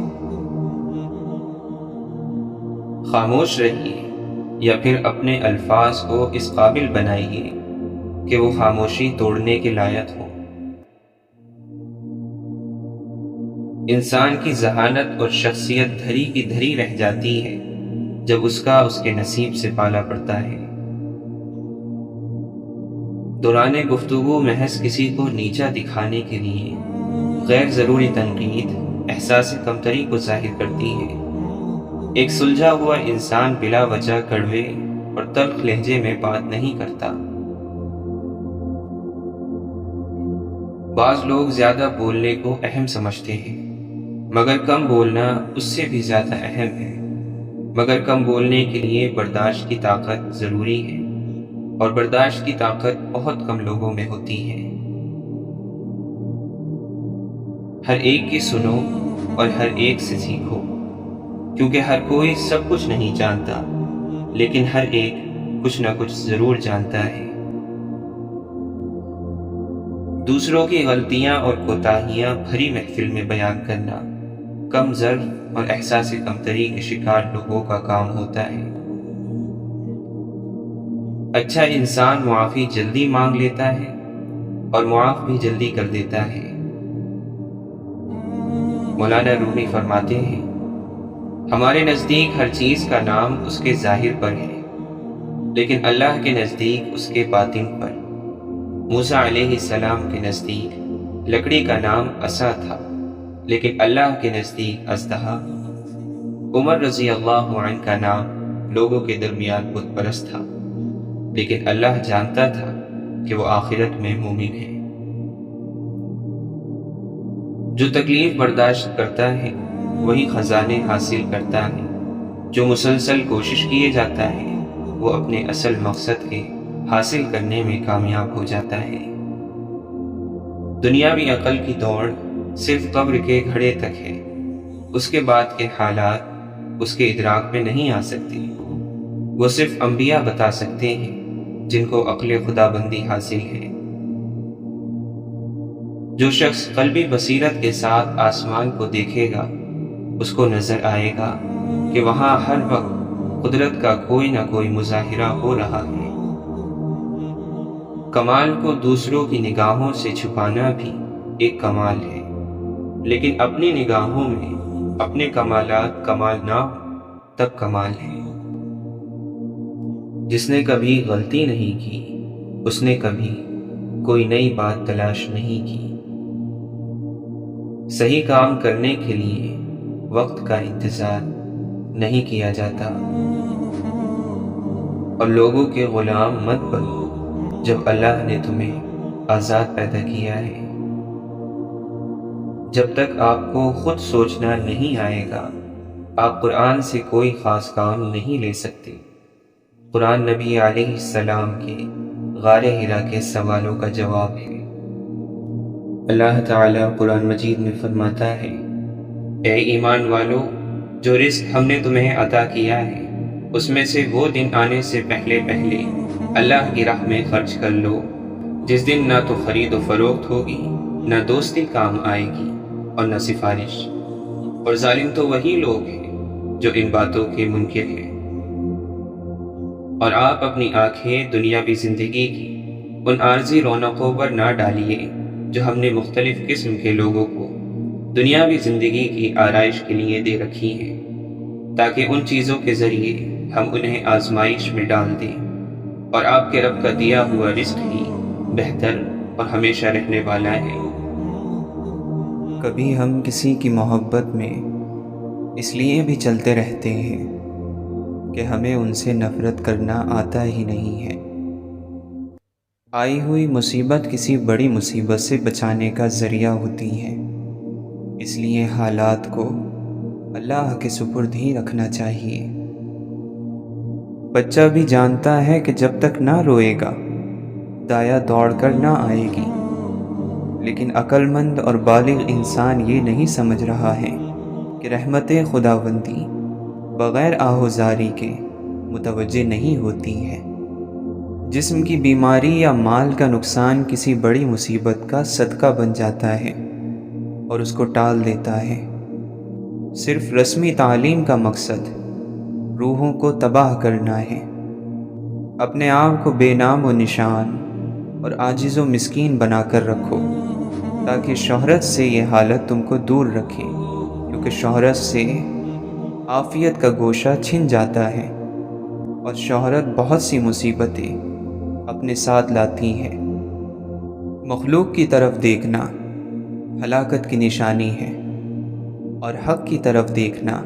خاموش رہیے یا پھر اپنے الفاظ کو اس قابل بنائیے کہ وہ خاموشی توڑنے کے لائق ہو۔ انسان کی ذہانت اور شخصیت دھری کی دھری رہ جاتی ہے جب اس کا اس کے نصیب سے پالا پڑتا ہے۔ دوران گفتگو محض کسی کو نیچا دکھانے کے لیے غیر ضروری تنقید احساس کمتری کو ظاہر کرتی ہے۔ ایک سلجھا ہوا انسان بلا وجہ کڑوے اور تلخ لہجے میں بات نہیں کرتا۔ بعض لوگ زیادہ بولنے کو اہم سمجھتے ہیں، مگر کم بولنا اس سے بھی زیادہ اہم ہے۔ مگر کم بولنے کے لیے برداشت کی طاقت ضروری ہے، اور برداشت کی طاقت بہت کم لوگوں میں ہوتی ہے۔ ہر ایک کی سنو اور ہر ایک سے سیکھو، کیونکہ ہر کوئی سب کچھ نہیں جانتا، لیکن ہر ایک کچھ نہ کچھ ضرور جانتا ہے۔ دوسروں کی غلطیاں اور کوتاہیاں بھری محفل میں بیان کرنا کم ظرف اور احساس کمتری کے شکار لوگوں کا کام ہوتا ہے۔ اچھا انسان معافی جلدی مانگ لیتا ہے اور معاف بھی جلدی کر دیتا ہے۔ مولانا رومی فرماتے ہیں، ہمارے نزدیک ہر چیز کا نام اس کے ظاہر پر ہے، لیکن اللہ کے نزدیک اس کے باطن پر۔ موسیٰ علیہ السلام کے نزدیک لکڑی کا نام عصا تھا، لیکن اللہ کے نزدیک اژدہا۔ عمر رضی اللہ عنہ کا نام لوگوں کے درمیان بت پرست تھا، لیکن اللہ جانتا تھا کہ وہ آخرت میں مومن ہے۔ جو تکلیف برداشت کرتا ہے وہی خزانے حاصل کرتا ہے۔ جو مسلسل کوشش کیے جاتا ہے وہ اپنے اصل مقصد کے حاصل کرنے میں کامیاب ہو جاتا ہے۔ دنیاوی عقل کی دوڑ صرف قبر کے گھڑے تک ہے، اس کے بعد کے حالات اس کے ادراک میں نہیں آ سکتے۔ وہ صرف انبیاء بتا سکتے ہیں جن کو عقل خدا بندی حاصل ہے۔ جو شخص قلبی بصیرت کے ساتھ آسمان کو دیکھے گا اس کو نظر آئے گا کہ وہاں ہر وقت قدرت کا کوئی نہ کوئی مظاہرہ ہو رہا ہے۔ کمال کو دوسروں کی نگاہوں سے چھپانا بھی ایک کمال ہے، لیکن اپنی نگاہوں میں اپنے کمالات کمال نہ ہو تب کمال ہے۔ جس نے کبھی غلطی نہیں کی اس نے کبھی کوئی نئی بات تلاش نہیں کی۔ صحیح کام کرنے کے لیے وقت کا انتظار نہیں کیا جاتا، اور لوگوں کے غلام مت بنو جب اللہ نے تمہیں آزاد پیدا کیا ہے۔ جب تک آپ کو خود سوچنا نہیں آئے گا آپ قرآن سے کوئی خاص کام نہیں لے سکتے۔ قرآن نبی علیہ السلام کے غار حرا کے سوالوں کا جواب ہے۔ اللہ تعالیٰ قرآن مجید میں فرماتا ہے، اے ایمان والو، جو رزق ہم نے تمہیں عطا کیا ہے اس میں سے وہ دن آنے سے پہلے پہلے اللہ کی راہ میں خرچ کر لو، جس دن نہ تو خرید و فروخت ہوگی، نہ دوستی کام آئے گی اور نہ سفارش، اور ظالم تو وہی لوگ ہیں جو ان باتوں کے منکر ہیں۔ اور آپ اپنی آنکھیں دنیاوی زندگی کی ان عارضی رونقوں پر نہ ڈالیے جو ہم نے مختلف قسم کے لوگوں کو دنیاوی زندگی کی آرائش کے لیے دے رکھی ہیں، تاکہ ان چیزوں کے ذریعے ہم انہیں آزمائش میں ڈال دیں، اور آپ کے رب کا دیا ہوا رزق ہی بہتر اور ہمیشہ رہنے والا ہے۔ کبھی ہم کسی کی محبت میں اس لیے بھی چلتے رہتے ہیں کہ ہمیں ان سے نفرت کرنا آتا ہی نہیں ہے۔ آئی ہوئی مصیبت کسی بڑی مصیبت سے بچانے کا ذریعہ ہوتی ہے، اس لیے حالات کو اللہ کے سپرد ہی رکھنا چاہیے۔ بچہ بھی جانتا ہے کہ جب تک نہ روئے گا دایا دوڑ کر نہ آئے گی۔ لیکن عقل مند اور بالغ انسان یہ نہیں سمجھ رہا ہے کہ رحمت خداوندی بغیر آہوزاری کے متوجہ نہیں ہوتی ہے۔ جسم کی بیماری یا مال کا نقصان کسی بڑی مصیبت کا صدقہ بن جاتا ہے اور اس کو ٹال دیتا ہے۔ صرف رسمی تعلیم کا مقصد روحوں کو تباہ کرنا ہے۔ اپنے آپ کو بے نام و نشان اور عاجز و مسکین بنا کر رکھو تاکہ شہرت سے یہ حالت تم کو دور رکھے، کیونکہ شہرت سے عافیت کا گوشہ چھن جاتا ہے اور شہرت بہت سی مصیبتیں اپنے ساتھ لاتی ہے۔ مخلوق کی طرف دیکھنا ہلاکت کی نشانی ہے اور حق کی طرف دیکھنا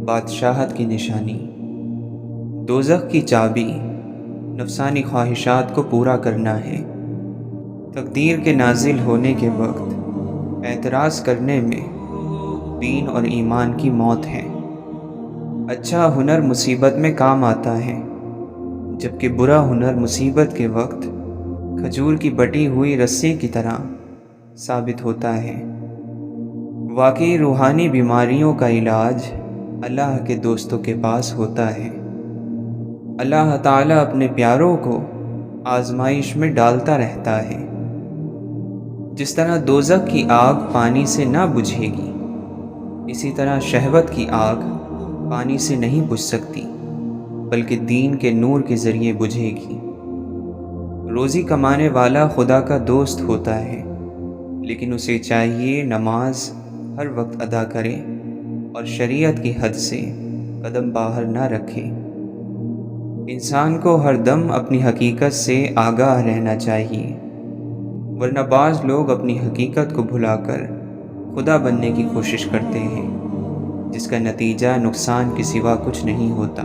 بادشاہت کی نشانی۔ دوزخ کی چابی نفسانی خواہشات کو پورا کرنا ہے۔ تقدیر کے نازل ہونے کے وقت اعتراض کرنے میں دین اور ایمان کی موت ہے۔ اچھا ہنر مصیبت میں کام آتا ہے، جبکہ برا ہنر مصیبت کے وقت کھجور کی بٹی ہوئی رسی کی طرح ثابت ہوتا ہے۔ واقعی روحانی بیماریوں کا علاج اللہ کے دوستوں کے پاس ہوتا ہے۔ اللہ تعالیٰ اپنے پیاروں کو آزمائش میں ڈالتا رہتا ہے۔ جس طرح دوزخ کی آگ پانی سے نہ بجھے گی، اسی طرح شہوت کی آگ پانی سے نہیں بجھ سکتی، بلکہ دین کے نور کے ذریعے بجھے گی۔ روزی کمانے والا خدا کا دوست ہوتا ہے، لیکن اسے چاہیے نماز ہر وقت ادا کرے اور شریعت کی حد سے قدم باہر نہ رکھے۔ انسان کو ہر دم اپنی حقیقت سے آگاہ رہنا چاہیے، ورنہ بعض لوگ اپنی حقیقت کو بھلا کر خدا بننے کی کوشش کرتے ہیں، جس کا نتیجہ نقصان کے سوا کچھ نہیں ہوتا۔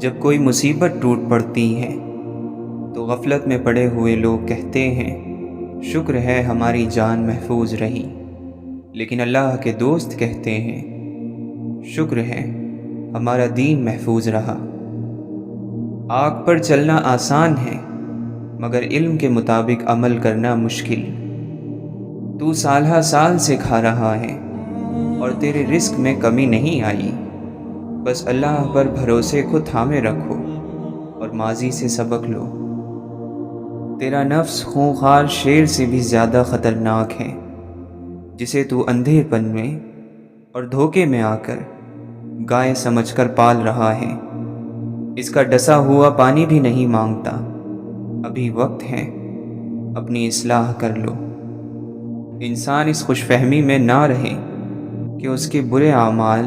جب کوئی مصیبت ٹوٹ پڑتی ہے تو غفلت میں پڑے ہوئے لوگ کہتے ہیں شکر ہے ہماری جان محفوظ رہی، لیکن اللہ کے دوست کہتے ہیں شکر ہے ہمارا دین محفوظ رہا۔ آگ پر چلنا آسان ہے، مگر علم کے مطابق عمل کرنا مشکل۔ تو سالہ سال سے کھا رہا ہے اور تیرے رزق میں کمی نہیں آئی، بس اللہ پر بھروسے کو تھامے رکھو اور ماضی سے سبق لو۔ تیرا نفس خونخوار شیر سے بھی زیادہ خطرناک ہے، جسے تو اندھے پن میں اور دھوکے میں آ کر گائے سمجھ کر پال رہا ہے۔ اس کا ڈسا ہوا پانی بھی نہیں مانگتا۔ ابھی وقت ہے، اپنی اصلاح کر لو۔ انسان اس خوش فہمی میں نہ رہے کہ اس کے برے اعمال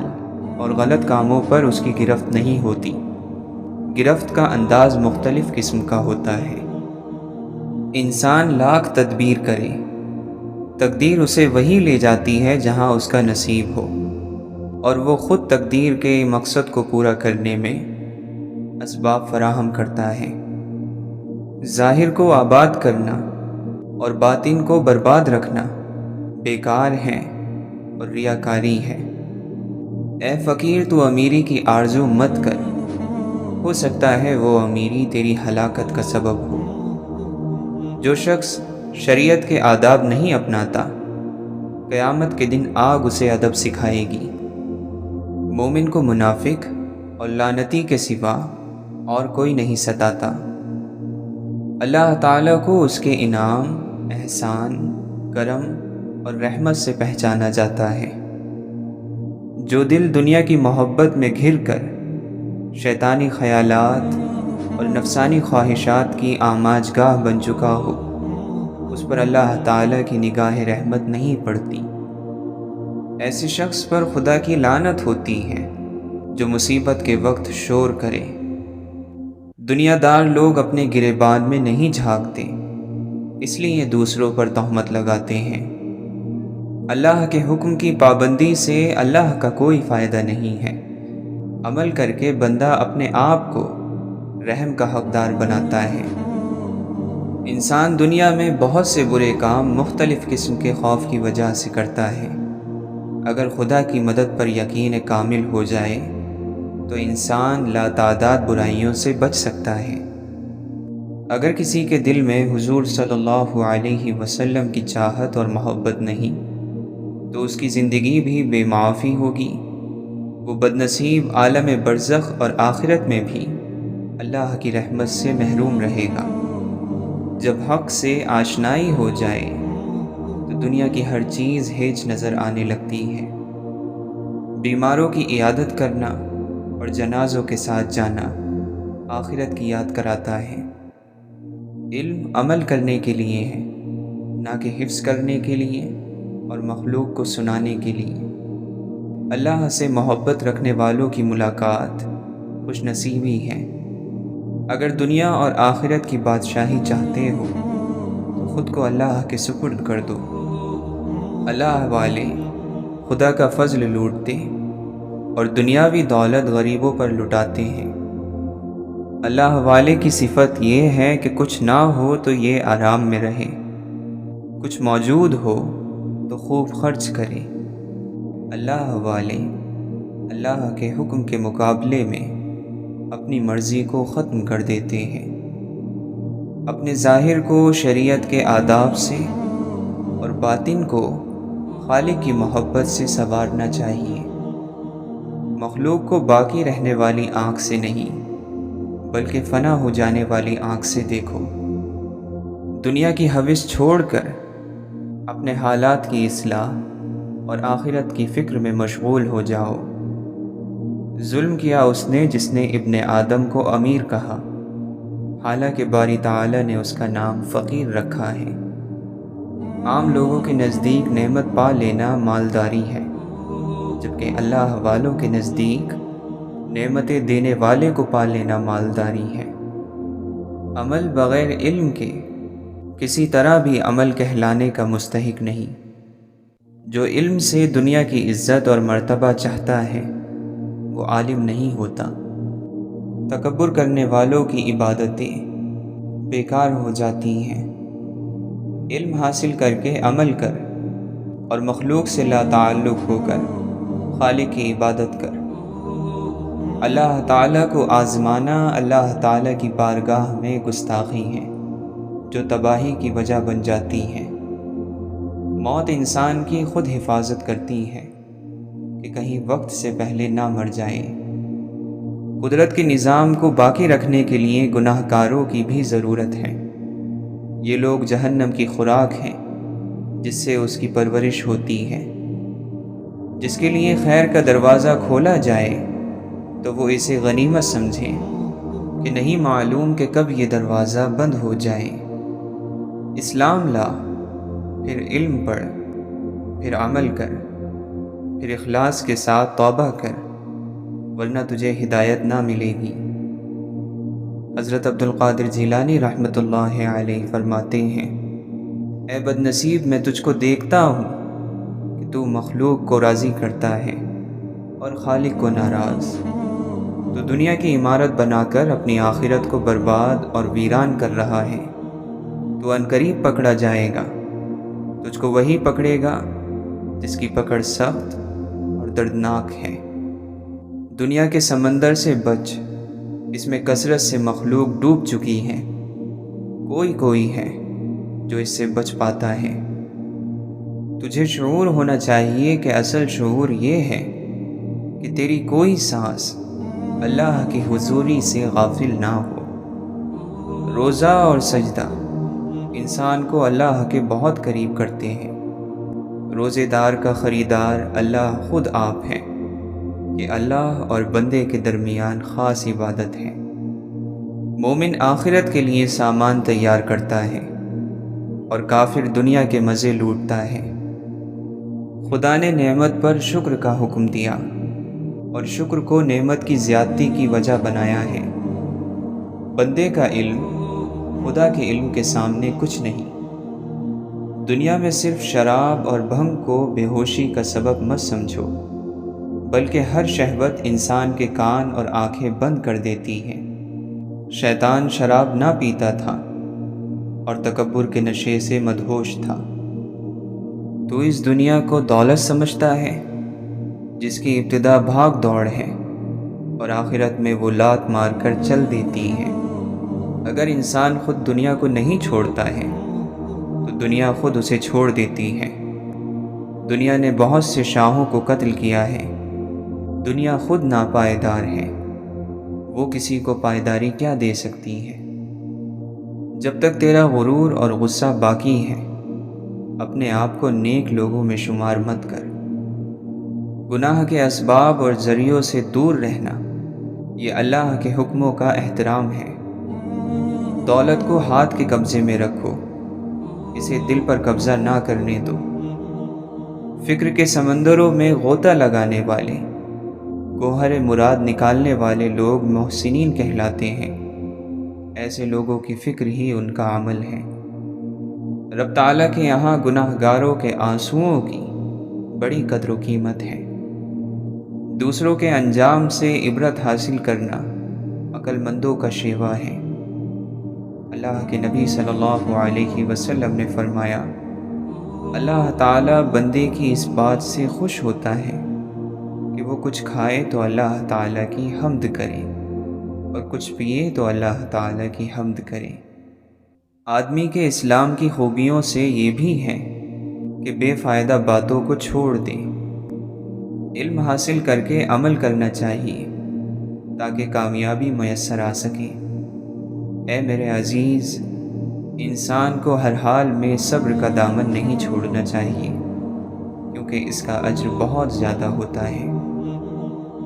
اور غلط کاموں پر اس کی گرفت نہیں ہوتی۔ گرفت کا انداز مختلف قسم کا ہوتا ہے۔ انسان لاکھ تدبیر کرے، تقدیر اسے وہی لے جاتی ہے جہاں اس کا نصیب ہو، اور وہ خود تقدیر کے مقصد کو پورا کرنے میں اسباب فراہم کرتا ہے۔ ظاہر کو آباد کرنا اور باطن کو برباد رکھنا بیکار ہے اور ریاکاری ہے۔ اے فقیر، تو امیری کی آرزو مت کر، ہو سکتا ہے وہ امیری تیری ہلاکت کا سبب ہو۔ جو شخص شریعت کے آداب نہیں اپناتا، قیامت کے دن آگ اسے ادب سکھائے گی۔ مومن کو منافق اور لعنتی کے سوا اور کوئی نہیں ستاتا۔ اللہ تعالیٰ کو اس کے انعام، احسان، کرم اور رحمت سے پہچانا جاتا ہے۔ جو دل دنیا کی محبت میں گھر کر شیطانی خیالات اور نفسانی خواہشات کی آماج گاہ بن چکا ہو، اس پر اللہ تعالیٰ کی نگاہ رحمت نہیں پڑتی۔ ایسے شخص پر خدا کی لعنت ہوتی ہے جو مصیبت کے وقت شور کرے۔ دنیا دار لوگ اپنے گریبان میں نہیں جھانکتے، اس لیے دوسروں پر تہمت لگاتے ہیں۔ اللہ کے حکم کی پابندی سے اللہ کا کوئی فائدہ نہیں ہے۔ عمل کر کے بندہ اپنے آپ کو رحم کا حقدار بناتا ہے۔ انسان دنیا میں بہت سے برے کام مختلف قسم کے خوف کی وجہ سے کرتا ہے۔ اگر خدا کی مدد پر یقین کامل ہو جائے تو انسان لاتعداد برائیوں سے بچ سکتا ہے۔ اگر کسی کے دل میں حضور صلی اللہ علیہ وسلم کی چاہت اور محبت نہیں تو اس کی زندگی بھی بے معافی ہوگی۔ وہ بدنصیب عالم برزخ اور آخرت میں بھی اللہ کی رحمت سے محروم رہے گا۔ جب حق سے آشنائی ہو جائے تو دنیا کی ہر چیز ہیچ نظر آنے لگتی ہے۔ بیماروں کی عیادت کرنا اور جنازوں کے ساتھ جانا آخرت کی یاد کراتا ہے۔ علم عمل کرنے کے لیے ہے، نہ کہ حفظ کرنے کے لیے اور مخلوق کو سنانے کے لیے۔ اللہ سے محبت رکھنے والوں کی ملاقات خوش نصیبی ہے۔ اگر دنیا اور آخرت کی بادشاہی چاہتے ہو تو خود کو اللہ کے سپرد کر دو۔ اللہ والے خدا کا فضل لوٹتے اور دنیاوی دولت غریبوں پر لٹاتے ہیں۔ اللہ والے کی صفت یہ ہے کہ کچھ نہ ہو تو یہ آرام میں رہے، کچھ موجود ہو تو خوب خرچ کرے۔ اللہ والے اللہ کے حکم کے مقابلے میں اپنی مرضی کو ختم کر دیتے ہیں۔ اپنے ظاہر کو شریعت کے آداب سے اور باطن کو خالق کی محبت سے سنوارنا چاہیے۔ مخلوق کو باقی رہنے والی آنکھ سے نہیں بلکہ فنا ہو جانے والی آنکھ سے دیکھو۔ دنیا کی ہوس چھوڑ کر اپنے حالات کی اصلاح اور آخرت کی فکر میں مشغول ہو جاؤ۔ ظلم کیا اس نے جس نے ابن آدم کو امیر کہا، حالانکہ باری تعالی نے اس کا نام فقیر رکھا ہے۔ عام لوگوں کے نزدیک نعمت پا لینا مالداری ہے، جبکہ اللہ والوں کے نزدیک نعمتیں دینے والے کو پا لینا مالداری ہے۔ عمل بغیر علم کے کسی طرح بھی عمل کہلانے کا مستحق نہیں۔ جو علم سے دنیا کی عزت اور مرتبہ چاہتا ہے وہ عالم نہیں ہوتا۔ تکبر کرنے والوں کی عبادتیں بیکار ہو جاتی ہیں۔ علم حاصل کر کے عمل کر اور مخلوق سے لا تعلق ہو کر خالق کی عبادت کر۔ اللہ تعالیٰ کو آزمانا اللہ تعالیٰ کی بارگاہ میں گستاخی ہے جو تباہی کی وجہ بن جاتی ہے۔ موت انسان کی خود حفاظت کرتی ہے کہ کہیں وقت سے پہلے نہ مر جائے۔ قدرت کے نظام کو باقی رکھنے کے لیے گناہ کاروں کی بھی ضرورت ہے۔ یہ لوگ جہنم کی خوراک ہیں جس سے اس کی پرورش ہوتی ہے۔ جس کے لیے خیر کا دروازہ کھولا جائے تو وہ اسے غنیمت سمجھے کہ نہیں معلوم کہ کب یہ دروازہ بند ہو جائے۔ اسلام لا، پھر علم پڑھ، پھر عمل کر، پھر اخلاص کے ساتھ توبہ کر، ورنہ تجھے ہدایت نہ ملے گی۔ حضرت عبد القادر جیلانی رحمۃ اللہ علیہ فرماتے ہیں، اے بد نصیب، میں تجھ کو دیکھتا ہوں کہ تو مخلوق کو راضی کرتا ہے اور خالق کو ناراض۔ تو دنیا کی عمارت بنا کر اپنی آخرت کو برباد اور ویران کر رہا ہے۔ تو عنقریب پکڑا جائے گا۔ تجھ کو وہی پکڑے گا جس کی پکڑ سخت اور دردناک ہے۔ دنیا کے سمندر سے بچ، اس میں کثرت سے مخلوق ڈوب چکی ہے۔ کوئی ہے جو اس سے بچ پاتا ہے۔ تجھے شعور ہونا چاہیے کہ اصل شعور یہ ہے کہ تیری کوئی سانس اللہ کی حضوری سے غافل نہ ہو۔ روزہ اور سجدہ انسان کو اللہ کے بہت قریب کرتے ہیں۔ روزے دار کا خریدار اللہ خود آپ ہے۔ یہ اللہ اور بندے کے درمیان خاص عبادت ہے۔ مومن آخرت کے لیے سامان تیار کرتا ہے اور کافر دنیا کے مزے لوٹتا ہے۔ خدا نے نعمت پر شکر کا حکم دیا اور شکر کو نعمت کی زیادتی کی وجہ بنایا ہے۔ بندے کا علم خدا کے علم کے سامنے کچھ نہیں۔ دنیا میں صرف شراب اور بھنگ کو بے ہوشی کا سبب مت سمجھو، بلکہ ہر شہوت انسان کے کان اور آنکھیں بند کر دیتی ہے۔ شیطان شراب نہ پیتا تھا اور تکبر کے نشے سے مدہوش تھا۔ تو اس دنیا کو دولت سمجھتا ہے جس کی ابتدا بھاگ دوڑ ہے اور آخرت میں وہ لات مار کر چل دیتی ہے۔ اگر انسان خود دنیا کو نہیں چھوڑتا ہے تو دنیا خود اسے چھوڑ دیتی ہے۔ دنیا نے بہت سے شاہوں کو قتل کیا ہے۔ دنیا خود ناپائیدار ہے، وہ کسی کو پائیداری کیا دے سکتی ہے؟ جب تک تیرا غرور اور غصہ باقی ہے، اپنے آپ کو نیک لوگوں میں شمار مت کر۔ گناہ کے اسباب اور ذریعوں سے دور رہنا، یہ اللہ کے حکموں کا احترام ہے۔ دولت کو ہاتھ کے قبضے میں رکھو، اسے دل پر قبضہ نہ کرنے دو۔ فکر کے سمندروں میں غوطہ لگانے والے، گوہر مراد نکالنے والے لوگ محسنین کہلاتے ہیں۔ ایسے لوگوں کی فکر ہی ان کا عمل ہے۔ رب تعالیٰ کے یہاں گناہ گاروں کے آنسوؤں کی بڑی قدر و قیمت ہے۔ دوسروں کے انجام سے عبرت حاصل کرنا عقل مندوں کا شیوا ہے۔ اللہ کے نبی صلی اللہ علیہ وسلم نے فرمایا، اللہ تعالیٰ بندے کی اس بات سے خوش ہوتا ہے کہ وہ کچھ کھائے تو اللہ تعالیٰ کی حمد کرے اور کچھ پیے تو اللہ تعالیٰ کی حمد کرے۔ آدمی کے اسلام کی خوبیوں سے یہ بھی ہے کہ بے فائدہ باتوں کو چھوڑ دے۔ علم حاصل کر کے عمل کرنا چاہیے تاکہ کامیابی میسر آ سکے۔ اے میرے عزیز، انسان کو ہر حال میں صبر کا دامن نہیں چھوڑنا چاہیے، کیونکہ اس کا اجر بہت زیادہ ہوتا ہے۔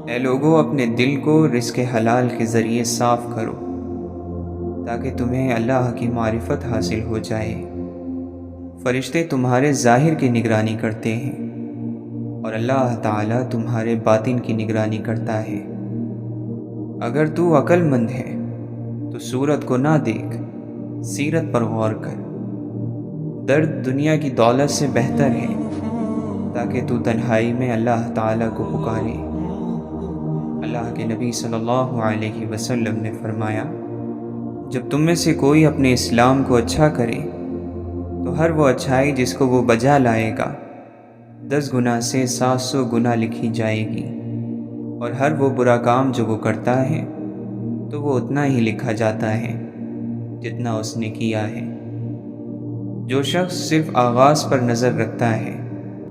اے لوگوں، اپنے دل کو رزق حلال کے ذریعے صاف کرو تاکہ تمہیں اللہ کی معرفت حاصل ہو جائے۔ فرشتے تمہارے ظاہر کی نگرانی کرتے ہیں اور اللہ تعالیٰ تمہارے باطن کی نگرانی کرتا ہے۔ اگر تو عقل مند ہے تو صورت کو نہ دیکھ، سیرت پر غور کر۔ درد دنیا کی دولت سے بہتر ہے تاکہ تو تنہائی میں اللہ تعالیٰ کو پکارے۔ اللہ کے نبی صلی اللہ علیہ وسلم نے فرمایا، جب تم میں سے کوئی اپنے اسلام کو اچھا کرے تو ہر وہ اچھائی جس کو وہ بجا لائے گا 10 گنا سے 700 گنا لکھی جائے گی، اور ہر وہ برا کام جو وہ کرتا ہے تو وہ اتنا ہی لکھا جاتا ہے جتنا اس نے کیا ہے۔ جو شخص صرف آغاز پر نظر رکھتا ہے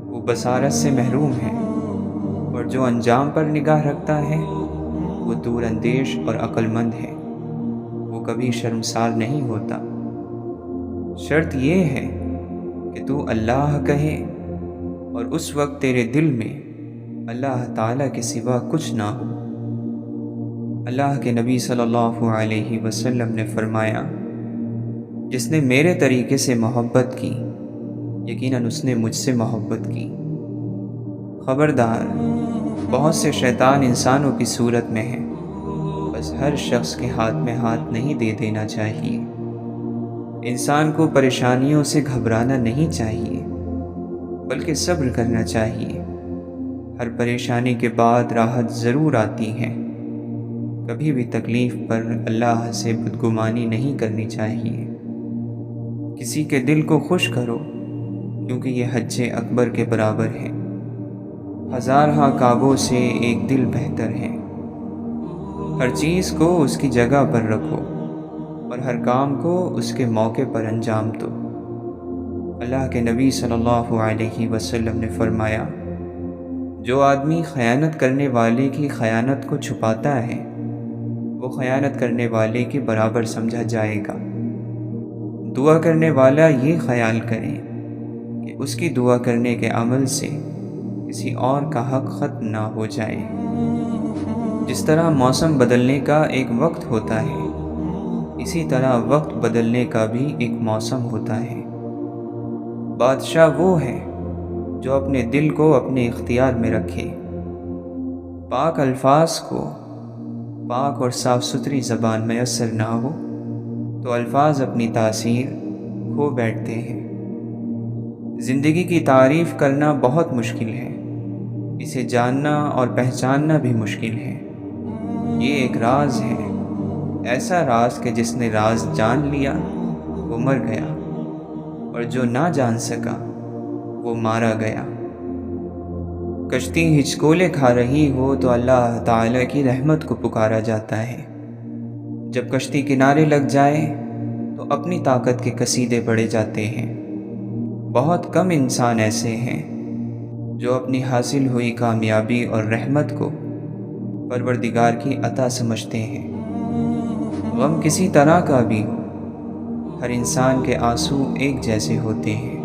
وہ بصارت سے محروم ہے، اور جو انجام پر نگاہ رکھتا ہے وہ دور اندیش اور عقل مند ہے، وہ کبھی شرمسار نہیں ہوتا۔ شرط یہ ہے کہ تو اللہ کہے اور اس وقت تیرے دل میں اللہ تعالیٰ کے سوا کچھ نہ ہو۔ اللہ کے نبی صلی اللہ علیہ وسلم نے فرمایا، جس نے میرے طریقے سے محبت کی یقیناً اس نے مجھ سے محبت کی۔ خبردار، بہت سے شیطان انسانوں کی صورت میں ہیں، بس ہر شخص کے ہاتھ میں ہاتھ نہیں دے دینا چاہیے۔ انسان کو پریشانیوں سے گھبرانا نہیں چاہیے بلکہ صبر کرنا چاہیے۔ ہر پریشانی کے بعد راحت ضرور آتی ہے۔ کبھی بھی تکلیف پر اللہ سے بدگمانی نہیں کرنی چاہیے۔ کسی کے دل کو خوش کرو کیونکہ یہ حج اکبر کے برابر ہے۔ 1000 کعبوں سے ایک دل بہتر ہے۔ ہر چیز کو اس کی جگہ پر رکھو اور ہر کام کو اس کے موقع پر انجام دو۔ اللہ کے نبی صلی اللہ علیہ وسلم نے فرمایا، جو آدمی خیانت کرنے والے کی خیانت کو چھپاتا ہے وہ خیانت کرنے والے کے برابر سمجھا جائے گا۔ دعا کرنے والا یہ خیال کرے کہ اس کی دعا کرنے کے عمل سے کسی اور کا حق ختم نہ ہو جائے۔ جس طرح موسم بدلنے کا ایک وقت ہوتا ہے، اسی طرح وقت بدلنے کا بھی ایک موسم ہوتا ہے۔ بادشاہ وہ ہے جو اپنے دل کو اپنے اختیار میں رکھے۔ پاک الفاظ کو پاک اور صاف ستھری زبان میسر نہ ہو تو الفاظ اپنی تاثیر کھو بیٹھتے ہیں۔ زندگی کی تعریف کرنا بہت مشکل ہے، اسے جاننا اور پہچاننا بھی مشکل ہے۔ یہ ایک راز ہے، ایسا راز کہ جس نے راز جان لیا وہ مر گیا، اور جو نہ جان سکا وہ مارا گیا۔ کشتی ہچکولے کھا رہی ہو تو اللہ تعالیٰ کی رحمت کو پکارا جاتا ہے۔ جب کشتی کنارے لگ جائے تو اپنی طاقت کے قصیدے پڑھے جاتے ہیں۔ بہت کم انسان ایسے ہیں جو اپنی حاصل ہوئی کامیابی اور رحمت کو پروردگار کی عطا سمجھتے ہیں۔ غم کسی طرح کا بھی ہو، ہر انسان کے آنسو ایک جیسے ہوتے ہیں۔